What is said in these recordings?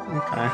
Okay.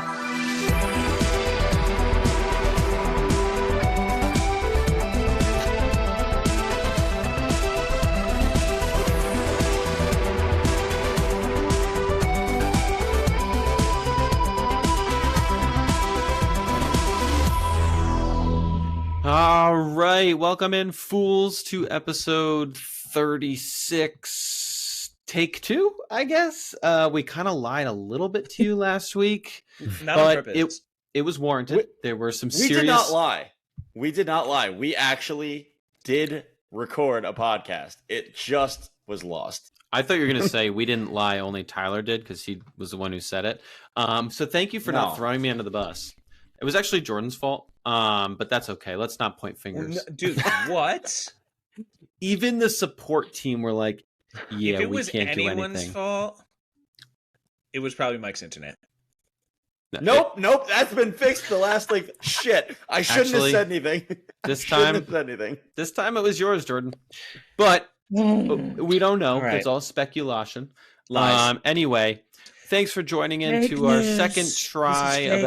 All right, welcome in, Foolz, to episode 36, take 2, I guess. We kind of lied a little bit to you last week, Not but on purpose. it was warranted. There were some serious... We did not lie. We did not lie. We actually did record a podcast. It just was lost. I thought you were going to say we didn't lie, only Tyler did, because he was the one who said it. So thank you for not throwing me under the bus. It was actually Jordan's fault. But that's okay. Let's not point fingers. No, dude, what? Even the support team were like, yeah, if it we was can't do anyone's anything. fault, it was probably Mike's internet. Nope. That's been fixed the last, shit. I shouldn't have said anything. This time it was yours, Jordan. But we don't know. Right. It's all speculation. Lies. Anyway, thanks for joining in to our second try of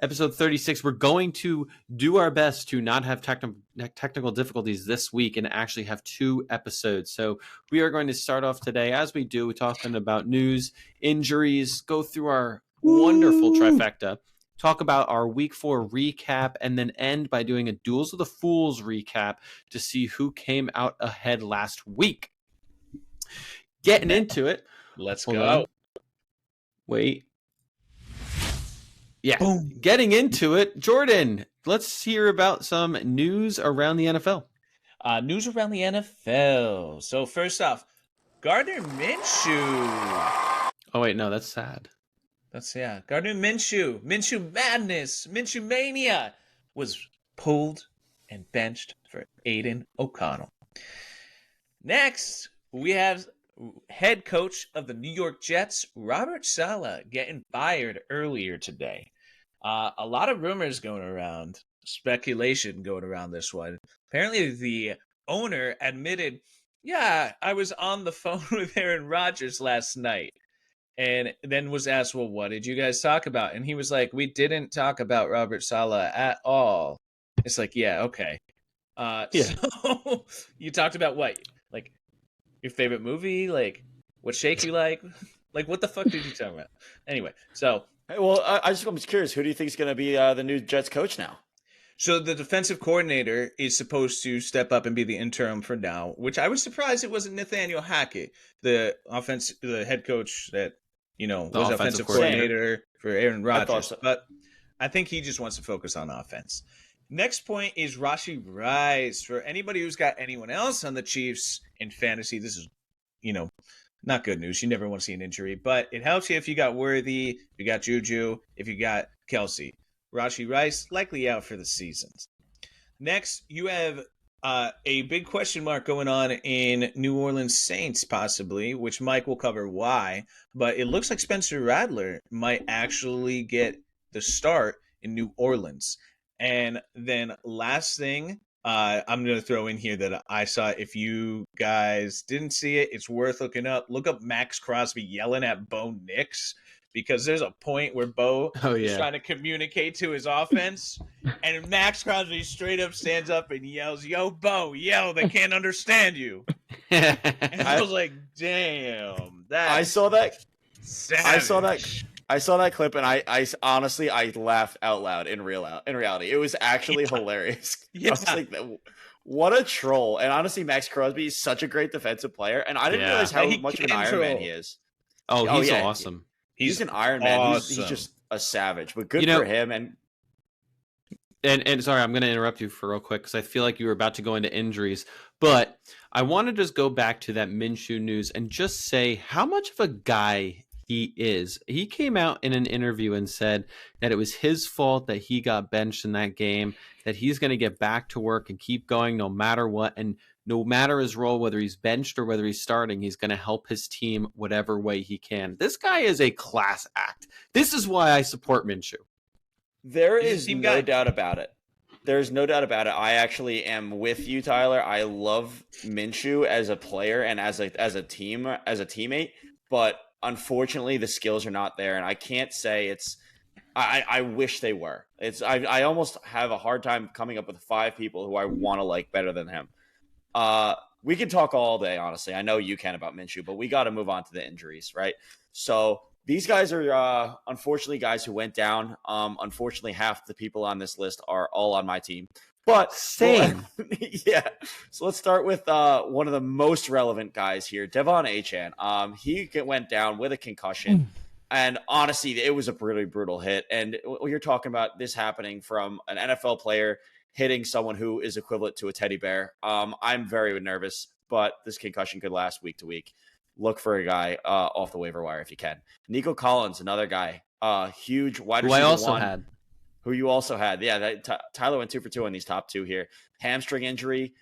episode 36. We're going to do our best to not have technical difficulties this week and actually have 2 episodes. So we are going to start off today, as we do, talking about news, injuries, go through our wonderful trifecta, talk about our week 4 recap, and then end by doing a Duels of the Fools recap to see who came out ahead last week. Getting into it. Let's Hold go. on. Wait. Yeah, Boom. Getting into it, Jordan, let's hear about some news around the NFL. News around the NFL. So first off, Gardner Minshew. Oh, wait, no, that's sad. Gardner Minshew. Minshew madness. Minshew mania was pulled and benched for Aiden O'Connell. Next, we have head coach of the New York Jets, Robert Salah, getting fired earlier today. A lot of rumors going around, speculation going around this one. Apparently, the owner admitted, yeah, I was on the phone with Aaron Rodgers last night. And then was asked, well, what did you guys talk about? And he was like, we didn't talk about Robert Salah at all. It's like, yeah, okay. So you talked about what? Like, your favorite movie? Like, what shake you like? Like, what the fuck did you talk about? Anyway, so... Hey, well, I'm just curious. Who do you think is going to be the new Jets coach now? So the defensive coordinator is supposed to step up and be the interim for now, which I was surprised it wasn't Nathaniel Hackett, the head coach that, was offensive coordinator for Aaron Rodgers. So. But I think he just wants to focus on offense. Next point is Rashee Rice. For anybody who's got anyone else on the Chiefs in fantasy, this is, not good news. You never want to see an injury, but it helps you if you got Worthy, if you got Juju, if you got Kelsey. Rashee Rice likely out for the season. Next, you have a big question mark going on in New Orleans Saints, possibly, which Mike will cover why. But it looks like Spencer Rattler might actually get the start in New Orleans. And then last thing, I'm going to throw in here that I saw. If you guys didn't see it, it's worth looking up. Look up Max Crosby yelling at Bo Nix, because there's a point where Bo is trying to communicate to his offense, and Max Crosby straight up stands up and yells, "Yo, Bo, yo, they can't understand you." And I was like, damn. I saw that. Savage. I saw that clip, and I honestly laughed out loud in reality. It was actually hilarious. Yeah. I was like, what a troll. And honestly, Max Crosby is such a great defensive player, and I didn't realize how much of an Iron Man he is. Oh, he's awesome. He's an Iron Man. Awesome. He's just a savage, but good for him. And sorry, I'm going to interrupt you for real quick because I feel like you were about to go into injuries, but I want to just go back to that Minshew news and just say how much of a guy he is. He came out in an interview and said that it was his fault that he got benched in that game, that he's going to get back to work and keep going no matter what. And no matter his role, whether he's benched or whether he's starting, he's going to help his team whatever way he can. This guy is a class act. This is why I support Minshew. There is no doubt about it. There's no doubt about it. I actually am with you, Tyler. I love Minshew as a player and as a teammate, but unfortunately, the skills are not there, and I can't say it's. I wish they were. I almost have a hard time coming up with 5 people who I want to like better than him. We can talk all day, honestly. I know you can about Minshew, but we got to move on to the injuries, right? So these guys are unfortunately guys who went down. Unfortunately, half the people on this list are all on my team. But same, yeah. So let's start with one of the most relevant guys here, Devon Achane. He went down with a concussion. And honestly, it was a really brutal hit. And you're talking about this happening from an NFL player hitting someone who is equivalent to a teddy bear. I'm very nervous, but this concussion could last week to week. Look for a guy off the waiver wire if you can. Nico Collins, another guy, huge wide receiver. Who I also had. Who you also had. Yeah, Tyler went 2 for 2 on these top 2 here. Hamstring injury.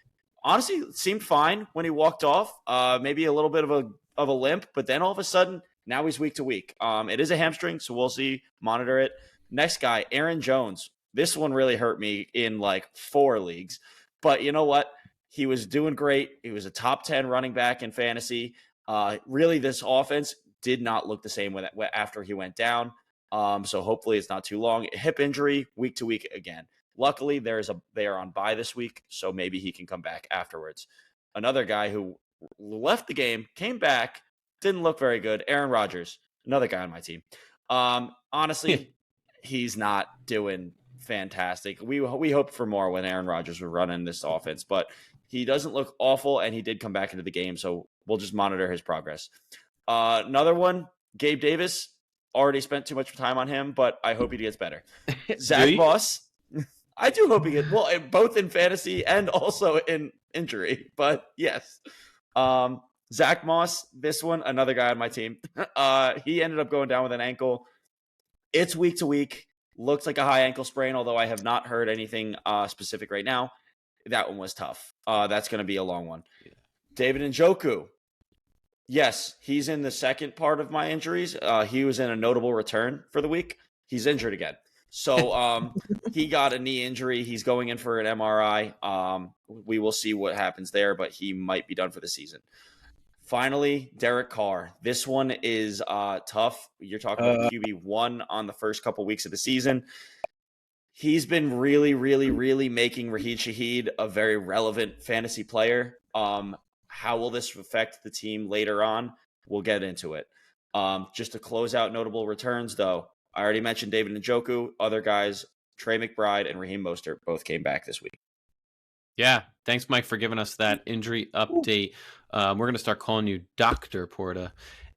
Honestly, seemed fine when he walked off. Maybe a little bit of a limp, but then all of a sudden, now he's week to week. It is a hamstring, so we'll see. Monitor it. Next guy, Aaron Jones. This one really hurt me in like 4 leagues. But you know what? He was doing great. He was a top 10 running back in fantasy. Really, this offense did not look the same after he went down. So hopefully it's not too long. Hip injury, week to week again. Luckily, they are on bye this week, so maybe he can come back afterwards. Another guy who left the game, came back, didn't look very good. Aaron Rodgers, another guy on my team. Honestly, he's not doing fantastic. We hoped for more when Aaron Rodgers was running this offense, but he doesn't look awful, and he did come back into the game, so we'll just monitor his progress. Another one, Gabe Davis. Already spent too much time on him, but I hope he gets better. Zach Moss. I do hope he gets both in fantasy and also in injury, but yes. Zach Moss, this one, another guy on my team. He ended up going down with an ankle. It's week to week. Looks like a high ankle sprain, although I have not heard anything specific right now. That one was tough. That's going to be a long one. Yeah. David Njoku. Yes, he's in the second part of my injuries. He was in a notable return for the week. He's injured again. So he got a knee injury. He's going in for an MRI. We will see what happens there, but he might be done for the season. Finally, Derek Carr. This one is tough. You're talking about QB1 on the first couple weeks of the season. He's been really, really, really making Raheem Shaheed a very relevant fantasy player. How will this affect the team later on? We'll get into it. Just to close out notable returns, though, I already mentioned David Njoku. Other guys, Trey McBride and Raheem Mostert, both came back this week. Yeah, thanks, Mike, for giving us that injury update. We're going to start calling you Dr. Porta.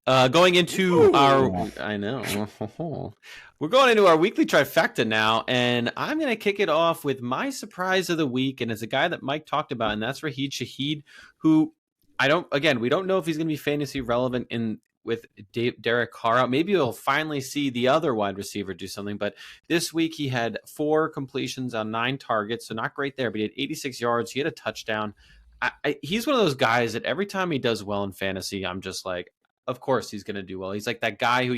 Going into I know. We're going into our weekly trifecta now, and I'm going to kick it off with my surprise of the week, and it's a guy that Mike talked about, and that's Raheem Shaheed, who we don't know if he's going to be fantasy relevant with Derek Carr out. Maybe we'll finally see the other wide receiver do something, but this week he had 4 completions on 9 targets, so not great there, but he had 86 yards. He had a touchdown. He's one of those guys that every time he does well in fantasy, I'm just like, of course he's going to do well. He's like that guy who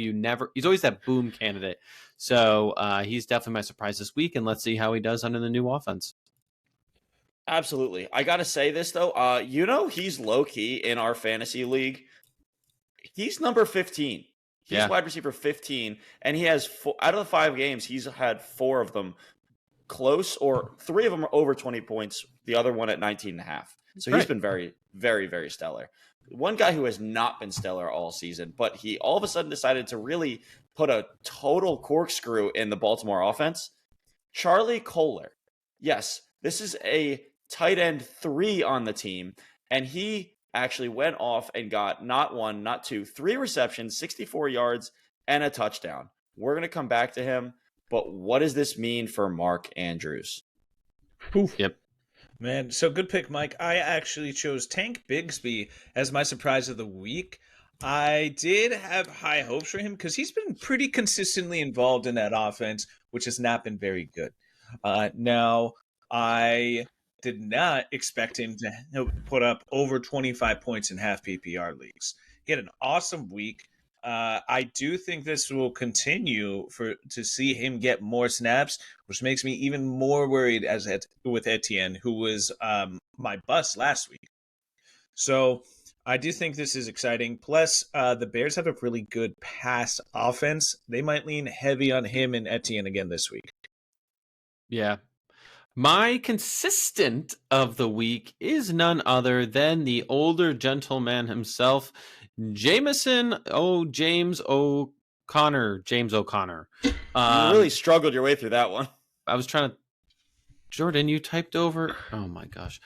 he's always that boom candidate. So he's definitely my surprise this week, and let's see how he does under the new offense. Absolutely. I got to say this, though. He's low-key in our fantasy league. He's number 15. He's wide receiver 15, and he has out of the 5 games, he's had 4 of them close, or 3 of them are over 20 points, the other one at 19.5. So he's been very, very, very stellar. One guy who has not been stellar all season, but he all of a sudden decided to really put a total corkscrew in the Baltimore offense, Charlie Kolar. Yes, this is a tight end 3 on the team, and he actually went off and got not 1, not 2, 3 receptions, 64 yards, and a touchdown. We're going to come back to him, but what does this mean for Mark Andrews? Yep. Man, so good pick, Mike. I actually chose Tank Bigsby as my surprise of the week. I did have high hopes for him because he's been pretty consistently involved in that offense, which has not been very good. Now, I did not expect him to put up over 25 points in half PPR leagues. He had an awesome week. I do think this will continue to see him get more snaps, which makes me even more worried with Etienne, who was my bust last week. So I do think this is exciting. Plus, the Bears have a really good pass offense. They might lean heavy on him and Etienne again this week. Yeah. My consistent of the week is none other than the older gentleman himself, James O'Connor. You really struggled your way through that one. I was trying to. Jordan, you typed over. Oh my gosh.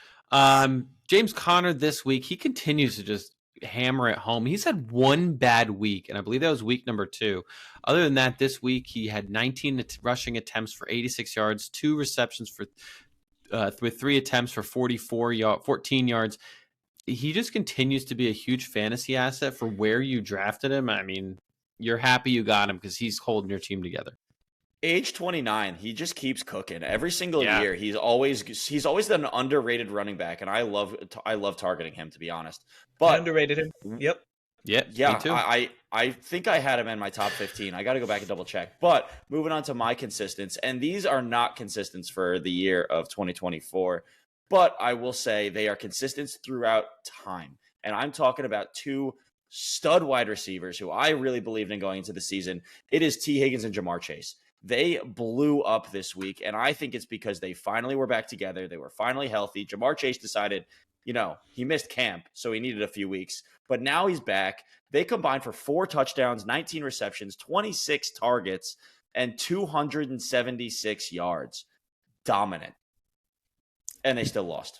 James Conner this week, he continues to just hammer it home. He's had one bad week, and I believe that was week number 2. Other than that, this week he had 19 rushing attempts for 86 yards, 2 receptions for with 3 attempts for 14 yards. He just continues to be a huge fantasy asset for where you drafted him. I mean, you're happy you got him because he's holding your team together. Age 29, he just keeps cooking. Every single year, he's always an underrated running back, and I love targeting him, to be honest. But underrated him. Yep. Yeah. Me too. I think I had him in my top 15. I got to go back and double check. But moving on to my consistents, and these are not consistents for the year of 2024, but I will say they are consistents throughout time. And I'm talking about 2 stud wide receivers who I really believed in going into the season. It is T. Higgins and Jamar Chase. They blew up this week, and I think it's because they finally were back together. They were finally healthy. Jamar Chase decided, he missed camp, so he needed a few weeks. But now he's back. They combined for 4 touchdowns, 19 receptions, 26 targets, and 276 yards. Dominant. And they still lost.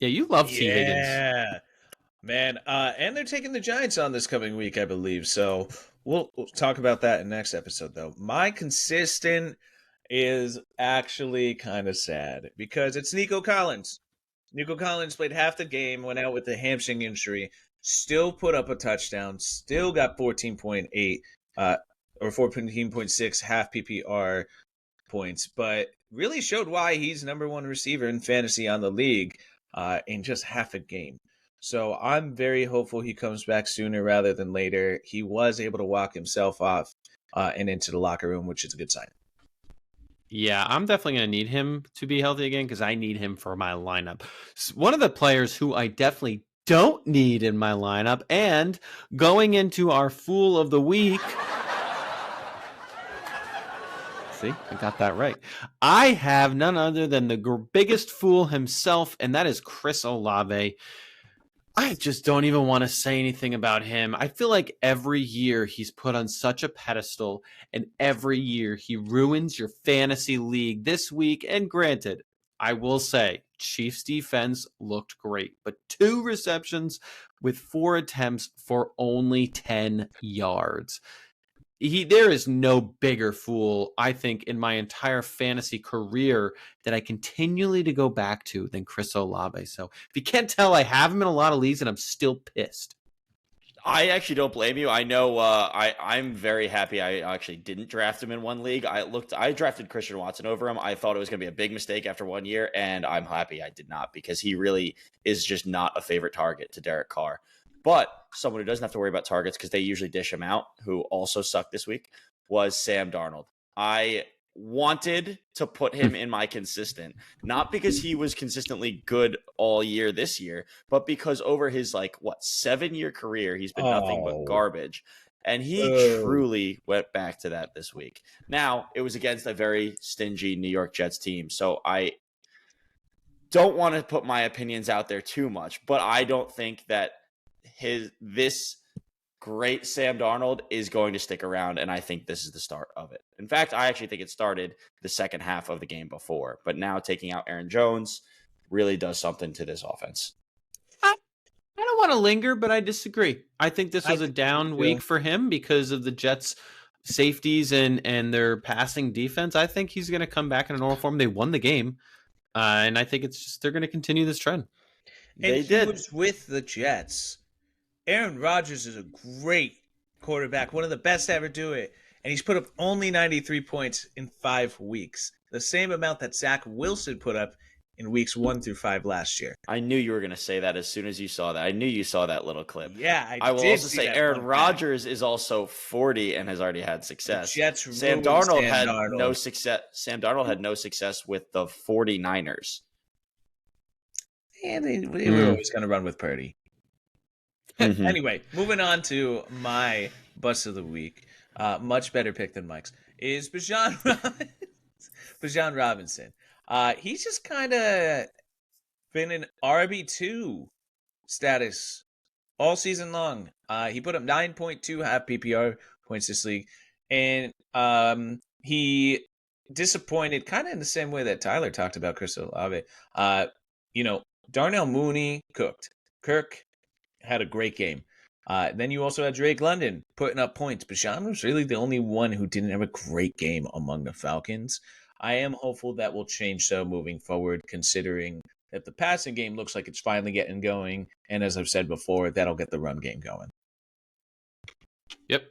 Yeah, you love T. Higgins. Yeah, man. And they're taking the Giants on this coming week, I believe. So we'll talk about that in the next episode, though. My consistent is actually kind of sad because it's Nico Collins. Nico Collins played half the game, went out with a hamstring injury, still put up a touchdown, still got 14.8 or 14.6 half PPR points, but really showed why he's number 1 receiver in fantasy on the league in just half a game. So I'm very hopeful he comes back sooner rather than later. He was able to walk himself off and into the locker room, which is a good sign. Yeah, I'm definitely going to need him to be healthy again because I need him for my lineup. One of the players who I definitely don't need in my lineup, and going into our Fool of the Week. See, I got that right. I have none other than the biggest fool himself, and that is Chris Olave. I just don't even want to say anything about him. I feel like every year he's put on such a pedestal, and every year he ruins your fantasy league this week. And granted, I will say Chiefs defense looked great, but 2 receptions with 4 attempts for only 10 yards. There is no bigger fool, I think, in my entire fantasy career that I continually to go back to than Chris Olave. So if you can't tell, I have him in a lot of leagues and I'm still pissed. I actually don't blame you. I know I'm very happy I actually didn't draft him in one league. I drafted Christian Watson over him. I thought it was going to be a big mistake after 1 year, and I'm happy I did not because he really is just not a favorite target to Derek Carr. But someone who doesn't have to worry about targets because they usually dish him out, who also sucked this week, was Sam Darnold. I wanted to put him in my consistent, not because he was consistently good all year this year, but because over his 7-year career, he's been nothing but garbage. And he truly went back to that this week. Now, it was against a very stingy New York Jets team, so I don't want to put my opinions out there too much, but I don't think that this great Sam Darnold is going to stick around, and I think this is the start of it. In fact, I actually think it started the second half of the game before, but now taking out Aaron Jones really does something to this offense. I don't want to linger, but I disagree. I think this was a down week for him because of the Jets' safeties and their passing defense. I think he's going to come back in a normal form. They won the game, and I think they're going to continue this trend. And he was with the Jets. Aaron Rodgers is a great quarterback, one of the best to ever do it. And he's put up only 93 points in 5 weeks, the same amount that Zach Wilson put up in weeks 1 through 5 last year. I knew you were going to say that as soon as you saw that. I knew you saw that little clip. Yeah, I will also say Aaron Rodgers is also 40 and has already had success. Sam Darnold had no success. Sam Darnold had no success with the 49ers. Yeah, they were always going to run with Purdy. Mhm. Anyway, moving on to my bust of the week. Much better pick than Mike's is Bijan Robinson. Bijan Robinson. He's just kind of been in RB2 status all season long. He put up 9.2 half PPR points this league, and he disappointed kind of in the same way that Tyler talked about Chris Olave. You know, Darnell Mooney cooked. Kirk had a great game. Then you also had Drake London putting up points. Bijan was really the only one who didn't have a great game among the Falcons. I am hopeful that will change so moving forward, considering that the passing game looks like it's finally getting going. And as I've said before, that'll get the run game going. Yep.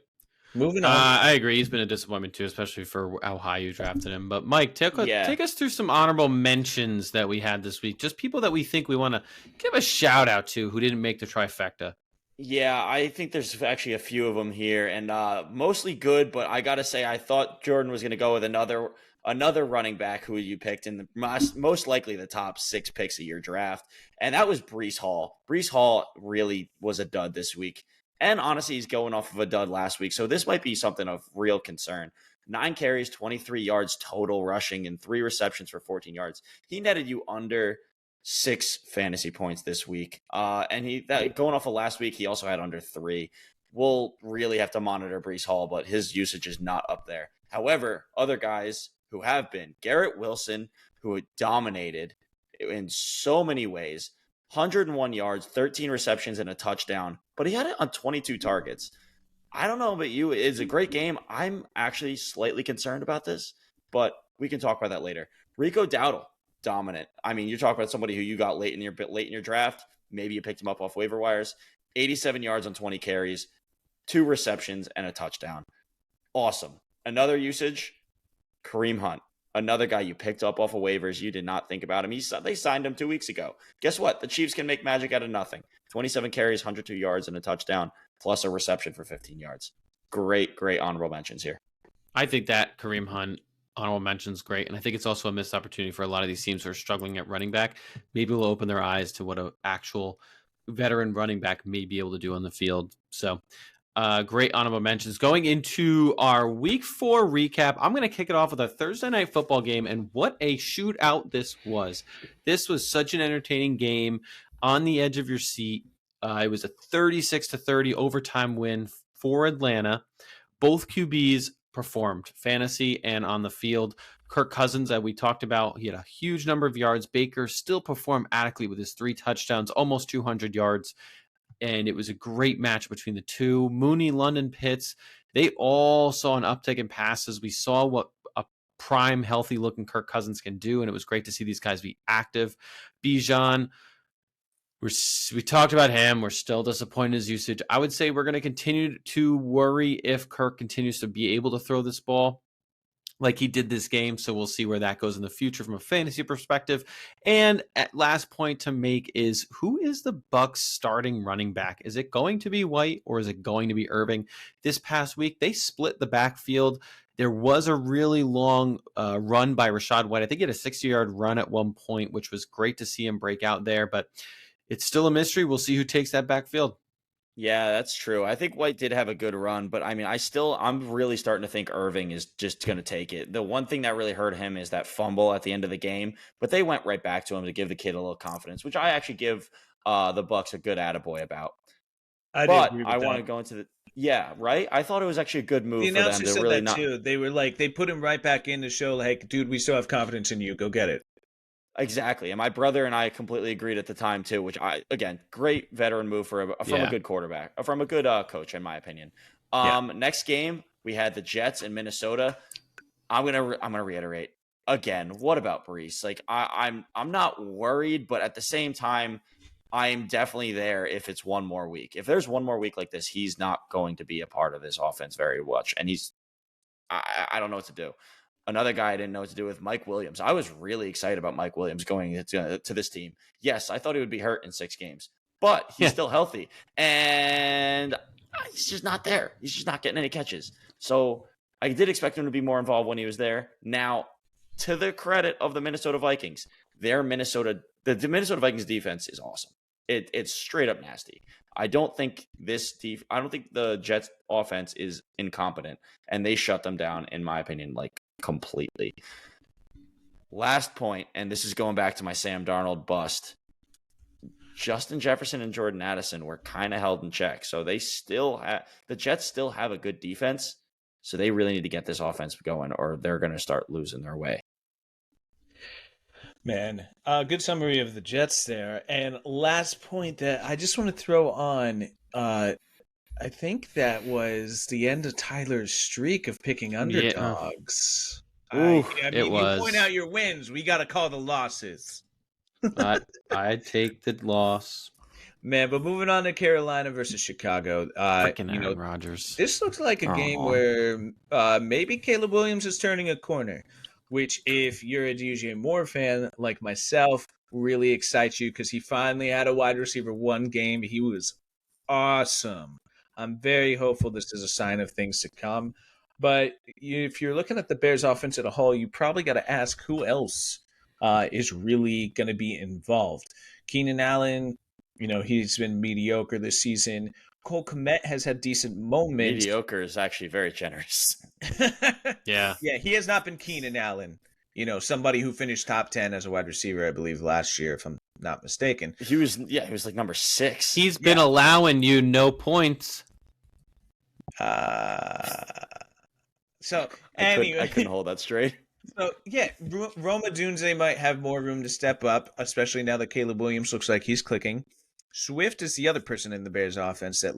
Moving on. I agree. He's been a disappointment too, especially for how high you drafted him. But Mike, take us through some honorable mentions that we had this week. Just people that we think we want to give a shout out to who didn't make the trifecta. Yeah, I think there's actually a few of them here, and mostly good. But I gotta say, I thought Jordan was gonna go with another running back who you picked in the most likely the top 6 picks of your draft, and that was Breece Hall. Breece Hall really was a dud this week, and honestly, he's going off of a dud last week, so this might be something of real concern. 9 carries, 23 yards total rushing, and 3 receptions for 14 yards. He netted you under 6 fantasy points this week. And going off of last week, he also had under 3. We'll really have to monitor Breece Hall, but his usage is not up there. However, other guys who have been, Garrett Wilson, who dominated in so many ways, 101 yards, 13 receptions, and a touchdown, but he had it on 22 targets. I don't know about you. It's a great game. I'm actually slightly concerned about this, but we can talk about that later. Rico Dowdle, dominant. I mean, you're talking about somebody who you got late in your draft. Maybe you picked him up off waiver wires. 87 yards on 20 carries, 2 receptions, and a touchdown. Awesome. Another usage, Kareem Hunt. Another guy you picked up off of waivers. You did not think about him. They signed him 2 weeks ago. Guess what? The Chiefs can make magic out of nothing. 27 carries, 102 yards, and a touchdown, plus a reception for 15 yards. Great honorable mentions here. I think that Kareem Hunt honorable mentions great, and I think it's also a missed opportunity for a lot of these teams who are struggling at running back. Maybe we'll open their eyes to what an actual veteran running back may be able to do on the field. So great honorable mentions. Going into our week 4 recap, I'm going to kick it off with a Thursday night football game, and what a shootout this was. This was such an entertaining game, on the edge of your seat. It was a 36-30 overtime win for Atlanta. Both QBs performed fantasy and on the field. Kirk Cousins, that we talked about, he had a huge number of yards. Baker still performed adequately with his 3 touchdowns, almost 200 yards. And it was a great match between the two. Mooney, London, Pitts, they all saw an uptick in passes. We saw what a prime, healthy-looking Kirk Cousins can do, and it was great to see these guys be active. Bijan, we talked about him. We're still disappointed in his usage. I would say we're going to continue to worry if Kirk continues to be able to throw this ball like he did this game. So we'll see where that goes in the future from a fantasy perspective. And at last point to make is, who is the Bucs starting running back? Is it going to be White or is it going to be Irving? This past week, they split the backfield. There was a really long run by Rachaad White. I think he had a 60-yard run at one point, which was great to see him break out there, but it's still a mystery. We'll see who takes that backfield. Yeah, that's true. I think White did have a good run, but I mean, I'm really starting to think Irving is just going to take it. The one thing that really hurt him is that fumble at the end of the game, but they went right back to him to give the kid a little confidence, which I actually give the Bucs a good attaboy about. I want to go into right? I thought it was actually a good move for them. The announcer said that too. They were like, they put him right back in to show, like, dude, we still have confidence in you. Go get it. Exactly. And my brother and I completely agreed at the time too, which great veteran move from a good quarterback, from a good coach, in my opinion. Next game, we had the Jets in Minnesota. I'm going to reiterate again. What about Breece? Like I'm not worried, but at the same time, I'm definitely there if it's one more week. If there's one more week like this, he's not going to be a part of this offense very much. And I don't know what to do. Another guy I didn't know what to do with, Mike Williams. I was really excited about Mike Williams going to this team. Yes, I thought he would be hurt in 6 games, but he's still healthy. And he's just not there. He's just not getting any catches. So I did expect him to be more involved when he was there. Now, to the credit of the Minnesota Vikings, the Minnesota Vikings defense is awesome. it's straight up nasty. I don't think the Jets offense is incompetent, and they shut them down, in my opinion, like completely. Last point, and this is going back to my Sam Darnold bust. Justin Jefferson and Jordan Addison were kind of held in check. So the Jets still have a good defense. So they really need to get this offense going, or they're going to start losing their way. Man, good summary of the Jets there. And last point that I just want to throw on, I think that was the end of Tyler's streak of picking underdogs. Ooh, you point out your wins. We got to call the losses. I take the loss. Man, but moving on to Carolina versus Chicago. Freaking Aaron Rodgers. This looks like a game where maybe Caleb Williams is turning a corner, which if you're a DJ Moore fan like myself, really excites you because he finally had a wide receiver one game. He was awesome. I'm very hopeful this is a sign of things to come. But if you're looking at the Bears offense as a whole, you probably got to ask who else is really going to be involved. Keenan Allen, he's been mediocre this season. Cole Kmet has had decent moments. Mediocre is actually very generous. Yeah. Yeah, he has not been Keenan Allen. Somebody who finished top 10 as a wide receiver, I believe, last year, if I'm not mistaken. He was like number 6. He's been allowing you no points. So anyway, I couldn't hold that straight. So yeah, Roma Dunze might have more room to step up, especially now that Caleb Williams looks like he's clicking. Swift is the other person in the Bears offense that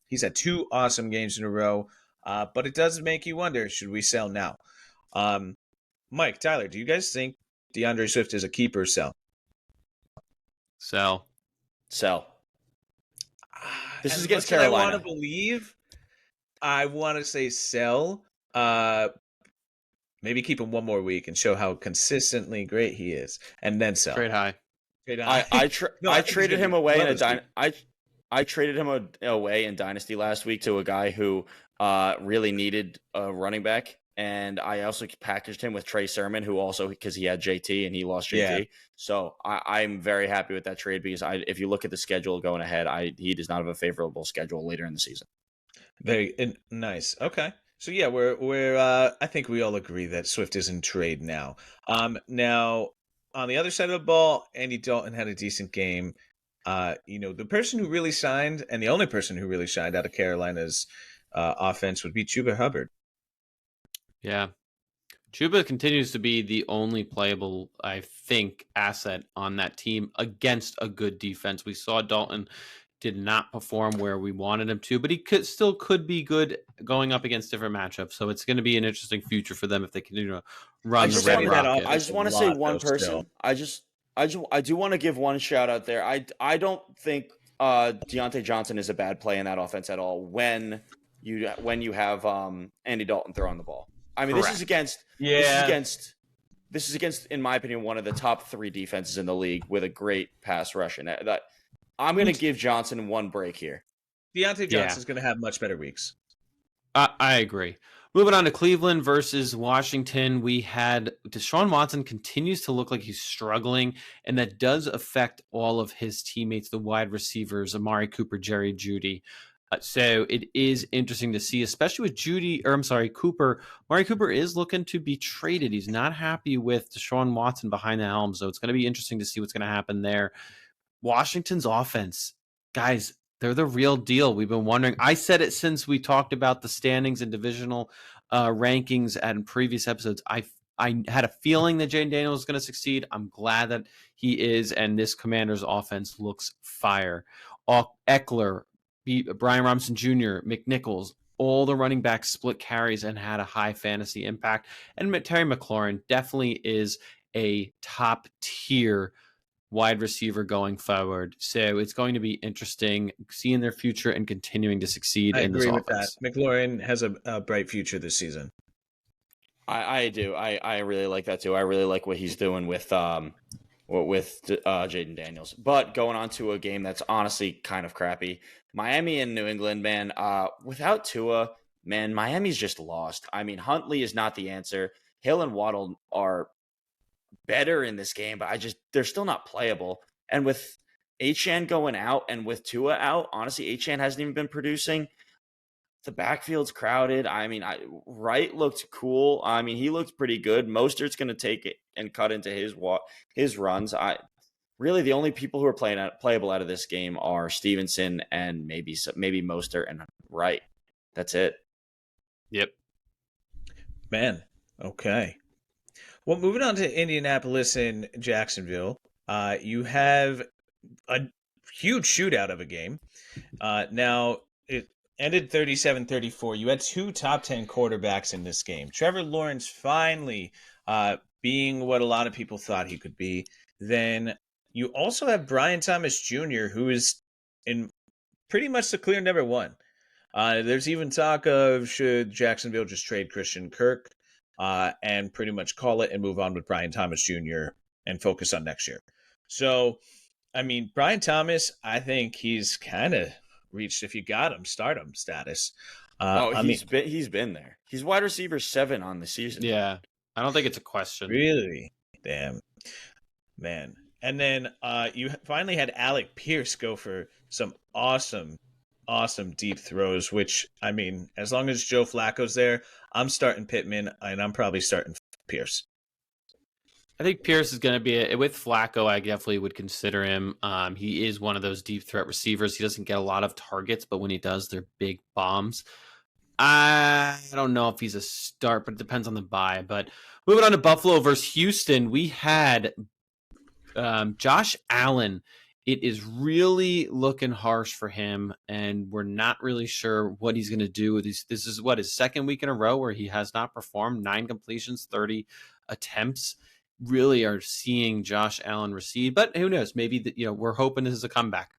he's had 2 awesome games in a row, but it does make you wonder, should we sell now? Mike, Tyler, do you guys think DeAndre Swift is a keeper or sell? Sell. This is against Carolina. I want to believe. I want to say sell. Maybe keep him one more week and show how consistently great he is, and then sell. Trade high. I traded him away I traded him away in Dynasty last week to a guy who really needed a running back, and I also packaged him with Trey Sermon, who also, because he had JT and he lost JT. Yeah. So I'm very happy with that trade because if you look at the schedule going ahead, he does not have a favorable schedule later in the season. Very nice. Okay. So yeah, we're I think we all agree that Swift is in trade now. Now on the other side of the ball, Andy Dalton had a decent game. The person who really shined, and the only person who really shined out of Carolina's offense would be Chuba Hubbard. Yeah. Chuba continues to be the only playable, I think, asset on that team against a good defense. We saw Dalton did not perform where we wanted him to, but he still could be good going up against different matchups. So it's going to be an interesting future for them if they continue to run the Red Rocket. I just want to say one person. I do want to give one shout out there. I don't think Deontay Johnson is a bad play in that offense at all when you have Andy Dalton throwing the ball. I mean, this is against, in my opinion, one of the top 3 defenses in the league with a great pass rush. And that I'm going to give Johnson one break here. Deontay Johnson is going to have much better weeks. I agree. Moving on to Cleveland versus Washington, we had Deshaun Watson continues to look like he's struggling, and that does affect all of his teammates, the wide receivers, Amari Cooper, Jerry Jeudy. So it is interesting to see, especially with Cooper. Amari Cooper is looking to be traded. He's not happy with Deshaun Watson behind the helm, so it's going to be interesting to see what's going to happen there. Washington's offense, guys, they're the real deal. We've been wondering. I said it since we talked about the standings and divisional rankings in previous episodes. I had a feeling that Jaden Daniels was going to succeed. I'm glad that he is, and this Commanders offense looks fire. Eckler, Brian Robinson Jr., McNichols, all the running backs split carries and had a high fantasy impact. And Terry McLaurin definitely is a top tier wide receiver going forward. So it's going to be interesting seeing their future and continuing to succeed in this offense. That. McLaurin has a bright future this season. I do. I really like that too. I really like what he's doing with Jaden Daniels. But going on to a game that's honestly kind of crappy. Miami and New England, man, without Tua, man, Miami's just lost. I mean, Huntley is not the answer. Hill and Waddle are better in this game, but they're still not playable. And with Achane going out, and with Tua out, honestly, Achane hasn't even been producing. The backfield's crowded. I mean, Wright looked cool. I mean, he looked pretty good. Mostert's going to take it and cut into his runs. Really, the only people who are playable out of this game are Stevenson and maybe Mostert and Wright. That's it. Yep. Man, okay. Well, moving on to Indianapolis and Jacksonville, you have a huge shootout of a game. Now, it ended 37-34. You had two top 10 quarterbacks in this game. Trevor Lawrence finally being what a lot of people thought he could be. Then you also have Brian Thomas Jr., who is in pretty much the clear number one. There's even talk of should Jacksonville just trade Christian Kirk and pretty much call it and move on with Brian Thomas Jr. and focus on next year. So, I mean, Brian Thomas, I think he's kind of reached, if you got him, start him status. He's been there. He's wide receiver 7 on the season. Yeah, I don't think it's a question. Really? Damn. Man. And then you finally had Alec Pierce go for some awesome deep throws, which, I mean, as long as Joe Flacco's there, I'm starting Pittman, and I'm probably starting Pierce. I think Pierce is going to be with Flacco. I definitely would consider him. He is one of those deep threat receivers. He doesn't get a lot of targets, but when he does, they're big bombs. I don't know if he's a start, but it depends on the bye. But moving on to Buffalo versus Houston, we had Josh Allen. It is really looking harsh for him, and we're not really sure what he's going to do. This is his second week in a row where he has not performed. 9 completions, 30 attempts. Really are seeing Josh Allen recede, but who knows? Maybe we're hoping this is a comeback.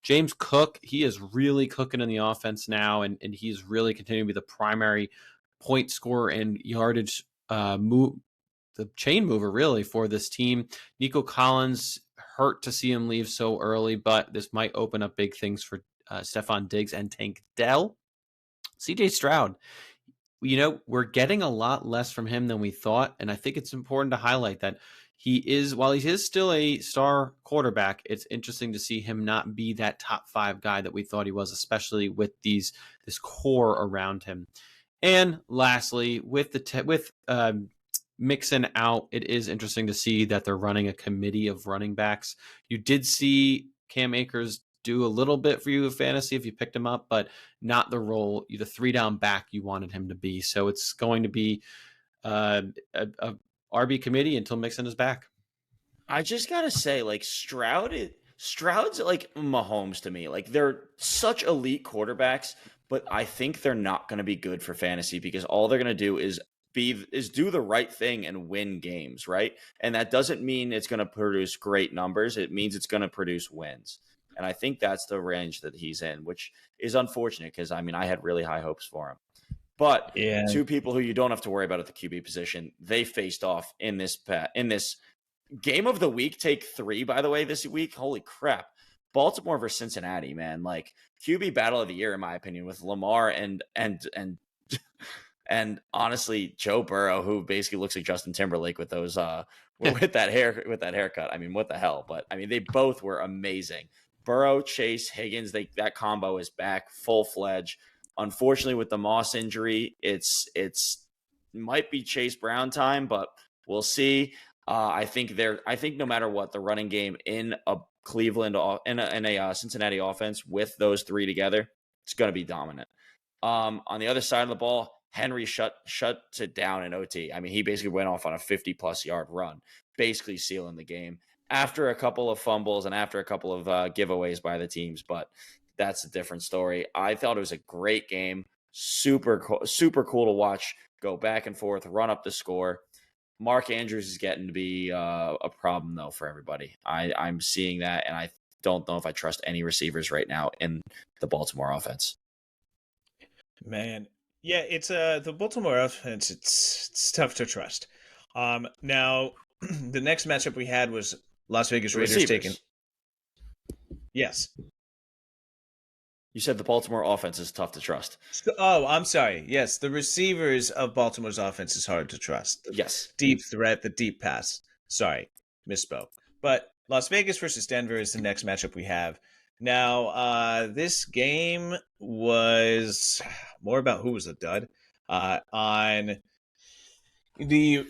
James Cook, he is really cooking in the offense now, and he's really continuing to be the primary point scorer and yardage the chain mover really for this team. Nico Collins, hurt to see him leave so early, but this might open up big things for Stephon Diggs and Tank Dell. CJ Stroud, we're getting a lot less from him than we thought, and I think it's important to highlight that while he is still a star quarterback, it's interesting to see him not be that top 5 guy that we thought he was, especially with this core around him. And lastly, with Mixon out, it is interesting to see that they're running a committee of running backs. You did see Cam Akers do a little bit for you in fantasy if you picked him up, but not the role, the 3-down back you wanted him to be. So it's going to be a RB committee until Mixon is back. I just gotta say, Stroud's like Mahomes to me. Like, they're such elite quarterbacks, but I think they're not going to be good for fantasy because all they're going to do is do the right thing and win games, right? And that doesn't mean it's going to produce great numbers. It means it's going to produce wins. And I think that's the range that he's in, which is unfortunate because, I mean, I had really high hopes for him. But two people who you don't have to worry about at the QB position, they faced off in this game of the week, take 3, by the way, this week. Holy crap. Baltimore versus Cincinnati, man. Like, QB battle of the year, in my opinion, with Lamar and honestly, Joe Burrow, who basically looks like Justin Timberlake with those with that haircut. I mean, what the hell? But I mean, they both were amazing. Burrow, Chase, Higgins, that combo is back full-fledged. Unfortunately, with the Moss injury, it's might be Chase Brown time, but we'll see. I think no matter what, the running game in a Cleveland in a Cincinnati offense with those 3 together, it's going to be dominant. On the other side of the ball, Henry shut it down in OT. I mean, he basically went off on a 50-plus yard run, basically sealing the game after a couple of fumbles and after a couple of giveaways by the teams. But that's a different story. I thought it was a great game. Super cool to watch, go back and forth, run up the score. Mark Andrews is getting to be a problem, though, for everybody. I'm seeing that, and I don't know if I trust any receivers right now in the Baltimore offense. Man. Yeah, it's the Baltimore offense. It's tough to trust. Now, the next matchup we had was Las Vegas Raiders taking. Yes. You said the Baltimore offense is tough to trust. Oh, I'm sorry. Yes, the receivers of Baltimore's offense is hard to trust. Yes. Deep threat, the deep pass. Sorry, misspoke. But Las Vegas versus Denver is the next matchup we have. Now, this game was more about who was a dud. On the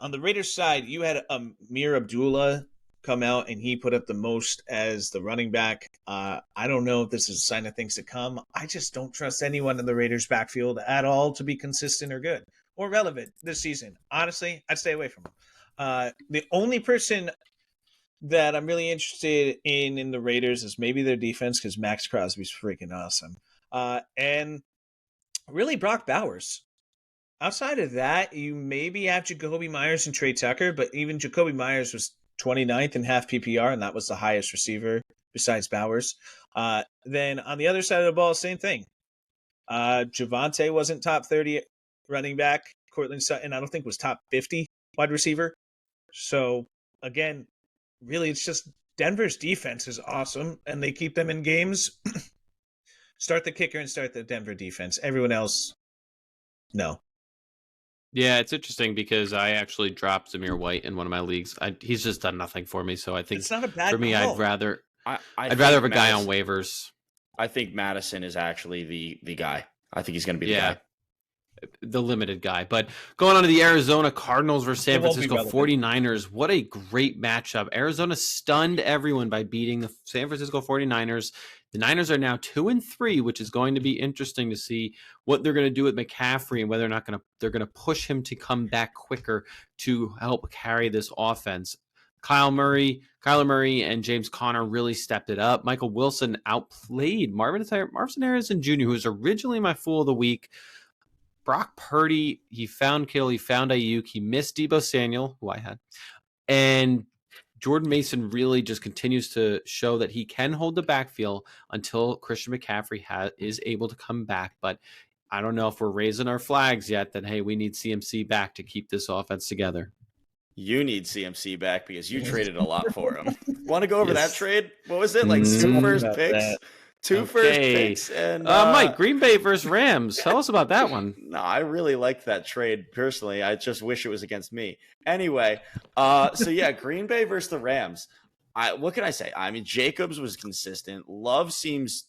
on the Raiders side, you had Amir Abdullah come out and he put up the most as the running back. I don't know if this is a sign of things to come. I just don't trust anyone in the Raiders backfield at all to be consistent or good or relevant this season. Honestly, I'd stay away from them. The only person that I'm really interested in the Raiders is maybe their defense because Max Crosby's freaking awesome. And really Brock Bowers. Outside of that, you maybe have Jacoby Myers and Trey Tucker, but even Jacoby Myers was 29th in half PPR, and that was the highest receiver besides Bowers. Then on the other side of the ball, same thing. Javonte wasn't top 30 running back. Cortland Sutton, I don't think, was top 50 wide receiver. So, again, really, it's just Denver's defense is awesome, and they keep them in games. Start the kicker and start the Denver defense. Everyone else, no. Yeah, it's interesting because I actually dropped Zamir White in one of my leagues. He's just done nothing for me, so I think it's not a bad for me, call. I'd rather have a guy on waivers. I think Madison is actually the guy. I think he's going to be the guy. The limited guy. But going on to the Arizona Cardinals versus San Francisco 49ers, what a great matchup. Arizona stunned everyone by beating the San Francisco 49ers. The Niners are now 2-3, which is going to be interesting to see what they're going to do with McCaffrey and whether or not they're going to push him to come back quicker to help carry this offense. Kyler Murray and James Conner really stepped it up. Michael Wilson outplayed Marvin Harrison Jr., who was originally my fool of the week. Brock Purdy, he found Kittle, he found Ayuk, he missed Deebo Samuel, who I had, and Jordan Mason really just continues to show that he can hold the backfield until Christian McCaffrey is able to come back. But I don't know if we're raising our flags yet that, hey, we need CMC back to keep this offense together. You need CMC back because you traded a lot for him. Want to go over that trade? What was it? Like 2 first picks? Two first picks. And Mike, Green Bay versus Rams. Tell us about that one. No, I really liked that trade personally. I just wish it was against me. Anyway, so yeah, Green Bay versus the Rams. What can I say? I mean, Jacobs was consistent. Love seems...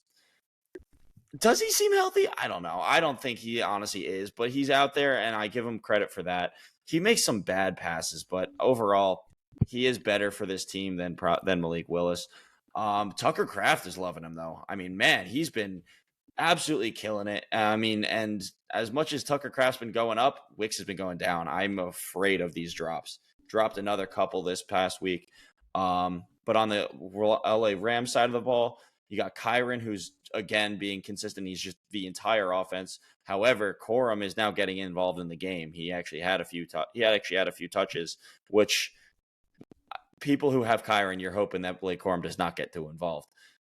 Does he seem healthy? I don't know. I don't think he honestly is, but he's out there, and I give him credit for that. He makes some bad passes, but overall, he is better for this team than Malik Willis. Tucker Kraft is loving him, though. I mean, man, he's been absolutely killing it. I mean, and as much as Tucker Kraft's been going up, Wicks has been going down. I'm afraid of these drops. Dropped another couple this past week. But on the LA Rams side of the ball, you got Kyron, who's, again, being consistent. He's just the entire offense. However, Corum is now getting involved in the game. He actually had a few touches, which people who have Kyron, you're hoping that Blake Corum does not get too involved.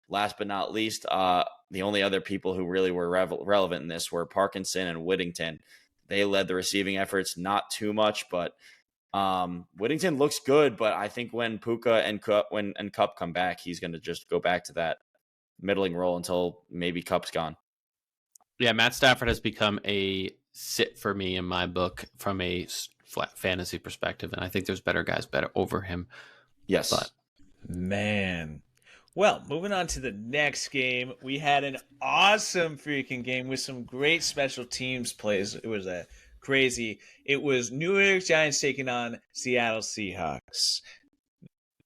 Last but not least, the only other people who really were relevant in this were Parkinson and Whittington. They led the receiving efforts, not too much, but Whittington looks good. But I think when Puka and Kupp come back, he's going to just go back to that middling role until maybe Kupp's gone. Yeah, Matt Stafford has become a sit for me in my book from a flat fantasy perspective, and I think there's better guys better over him. Yes. But man. Well, moving on to the next game, we had an awesome freaking game with some great special teams plays. It was It was New York Giants taking on Seattle Seahawks.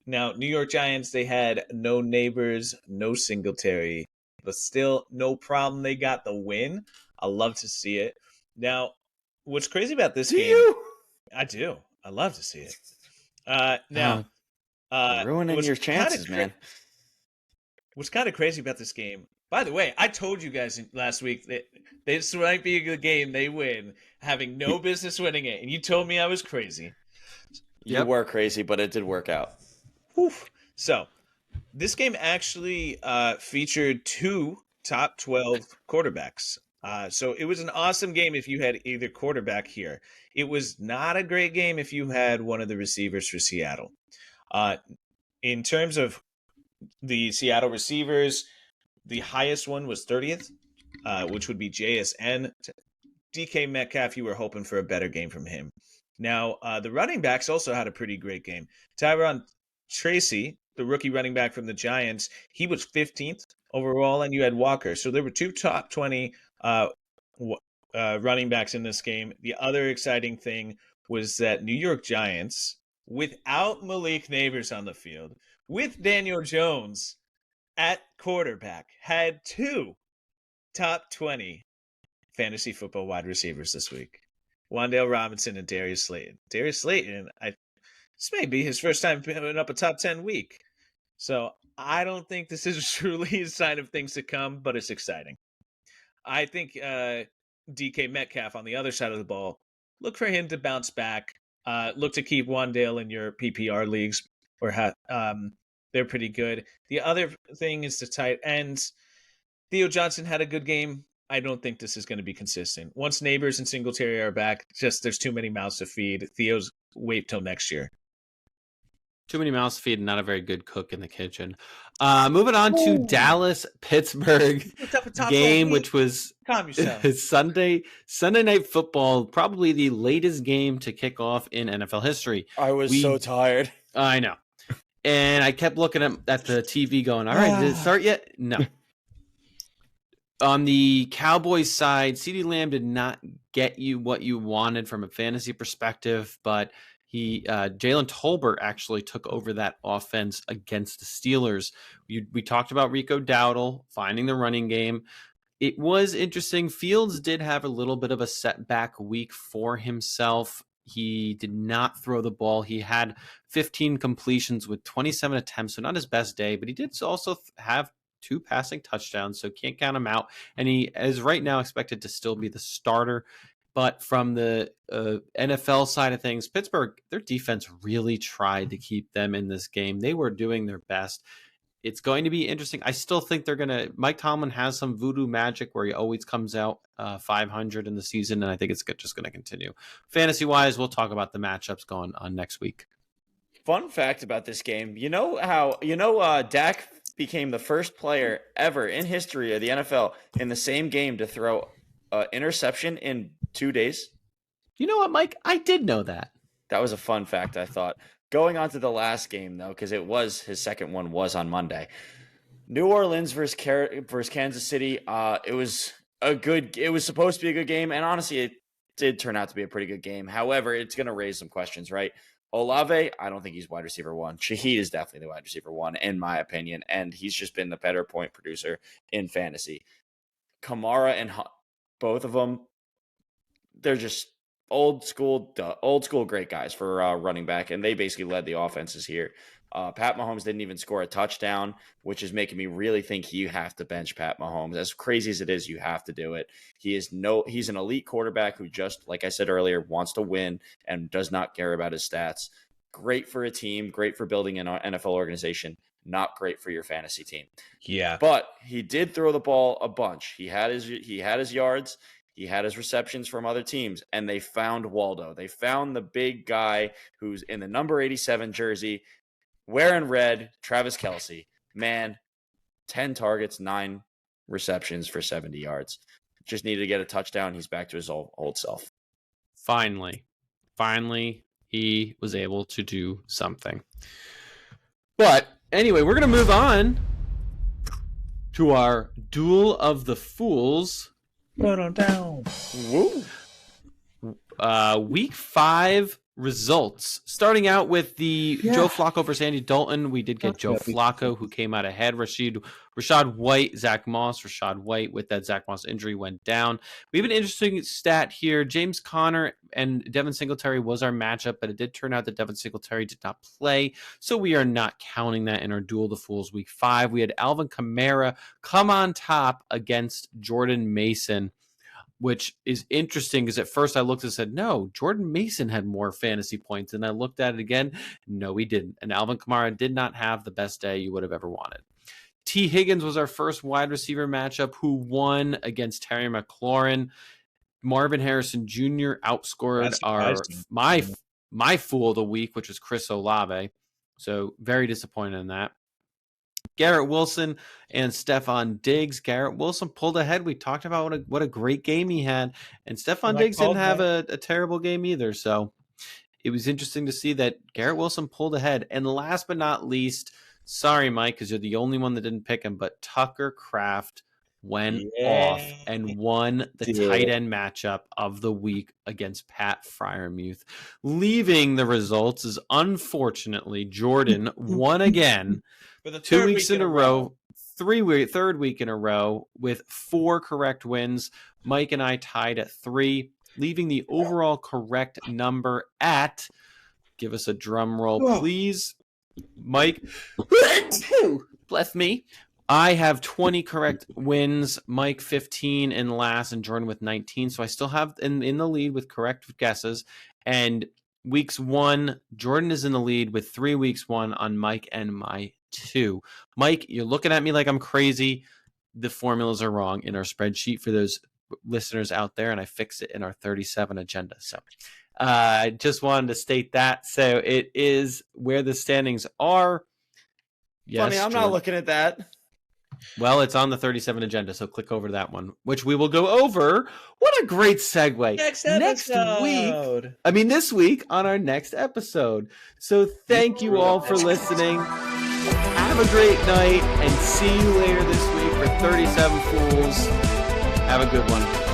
Now, New York Giants, they had no Neighbors, no Singletary, but still no problem. They got the win. I love to see it. Now, what's crazy about this game? You? I do. I love to see it. Ruining your chances, man. What's kind of crazy about this game, by the way, I told you guys last week that this might be a game they win, having no business winning it, and you told me I was crazy. You were crazy, but it did work out. Oof. So, this game actually featured 2 top 12 quarterbacks. So it was an awesome game if you had either quarterback here. It was not a great game if you had one of the receivers for Seattle. In terms of the Seattle receivers, the highest one was 30th, which would be JSN. DK Metcalf, you were hoping for a better game from him. Now, the running backs also had a pretty great game. Tyron Tracy, the rookie running back from the Giants, he was 15th overall, and you had Walker. So there were two top 20 running backs in this game. The other exciting thing was that New York Giants, without Malik Neighbors on the field, with Daniel Jones at quarterback, had two top 20 fantasy football wide receivers this week. Wan'Dale Robinson and Darius Slayton. Darius Slayton, this may be his first time putting up a top 10 week. So I don't think this is truly a sign of things to come, but it's exciting. I think DK Metcalf on the other side of the ball, look for him to bounce back. Look to keep Wan'Dale in your PPR leagues, or they're pretty good. The other thing is the tight ends. Theo Johnson had a good game. I don't think this is going to be consistent. Once Neighbors and Singletary are back, there's too many mouths to feed. Theo's wait till next year. Too many mouths to feed and not a very good cook in the kitchen. Moving on to Dallas-Pittsburgh game, which was Sunday Night Football, probably the latest game to kick off in NFL history. I was so tired. I know. And I kept looking at the TV going, all right, did it start yet? No. On the Cowboys side, CeeDee Lamb did not get you what you wanted from a fantasy perspective, but Jalen Tolbert actually took over that offense against the Steelers. We talked about Rico Dowdle finding the running game. It was interesting. Fields did have a little bit of a setback week for himself. He did not throw the ball. He had 15 completions with 27 attempts, so not his best day, but he did also have 2 passing touchdowns, so can't count him out. And he is right now expected to still be the starter. But from the NFL side of things, Pittsburgh, their defense really tried to keep them in this game. They were doing their best. It's going to be interesting. I still think Mike Tomlin has some voodoo magic where he always comes out 500 in the season, and I think it's just going to continue. Fantasy-wise, we'll talk about the matchups going on next week. Fun fact about this game, Dak became the first player ever in history of the NFL in the same game to throw an interception in 2 days. You know what, Mike? I did know that. That was a fun fact, I thought. Going on to the last game, though, because his second one was on Monday. New Orleans versus Kansas City. It was supposed to be a good game, and honestly, it did turn out to be a pretty good game. However, it's going to raise some questions, right? Olave, I don't think he's wide receiver 1. Shaheed is definitely the wide receiver 1, in my opinion, and he's just been the better point producer in fantasy. Kamara and Hunt, both of them, they're just old school great guys for running back, and they basically led the offenses here. Pat Mahomes didn't even score a touchdown, which is making me really think you have to bench Pat Mahomes. As crazy as it is, you have to do it. He's an elite quarterback who just, like I said earlier, wants to win and does not care about his stats. Great for a team, great for building an NFL organization, not great for your fantasy team. Yeah. But he did throw the ball a bunch. He had his yards. He had his receptions from other teams, and they found Waldo. They found the big guy who's in the number 87 jersey, wearing red, Travis Kelce. Man, 10 targets, 9 receptions for 70 yards. Just needed to get a touchdown. He's back to his old self. Finally, he was able to do something. But anyway, we're going to move on to our Duel of the Fools. Put them down. Woo. Week 5 results. Starting out with the Joe Flacco versus Andy Dalton. We did get Joe Flacco, who came out ahead. Rashad White, Zach Moss. Rashad White, with that Zach Moss injury, went down. We have an interesting stat here. James Conner and Devin Singletary was our matchup, but it did turn out that Devin Singletary did not play, so we are not counting that in our Duel of the Fools Week 5. We had Alvin Kamara come on top against Jordan Mason, which is interesting because at first I looked and said, no, Jordan Mason had more fantasy points. And I looked at it again. No, he didn't. And Alvin Kamara did not have the best day you would have ever wanted. T. Higgins was our first wide receiver matchup, who won against Terry McLaurin. Marvin Harrison Jr. outscored my fool of the week, which was Chris Olave. So very disappointed in that. Garrett Wilson and Stephon Diggs. Garrett Wilson pulled ahead. We talked about what a great game he had. And Stephon Diggs didn't have a terrible game either. So it was interesting to see that Garrett Wilson pulled ahead. And last but not least, sorry, Mike, because you're the only one that didn't pick him, but Tucker Kraft went off and won the tight end matchup of the week against Pat Freiermuth. Leaving the results is, unfortunately, Jordan won again For the 2 weeks in a row. Third week in a row with 4 correct wins. Mike and I tied at 3, leaving the overall correct number at, give us a drum roll, please, Mike. Bless me. I have 20 correct wins, Mike 15 in last, and Jordan with 19. So I still have in the lead with correct guesses. And weeks 1, Jordan is in the lead with 3 weeks 1 on Mike and my 2. Mike, you're looking at me like I'm crazy. The formulas are wrong in our spreadsheet for those listeners out there, and I fixed it in our 37 agenda. So I just wanted to state that. So it is where the standings are. Yes, Funny, I'm not looking at that. Well, it's on the 37 agenda, so click over to that one, which we will go over. What a great segue. Next week. I mean, this week on our next episode. So thank you all for listening. Have a great night, and see you later this week for 37 Fools. Have a good one.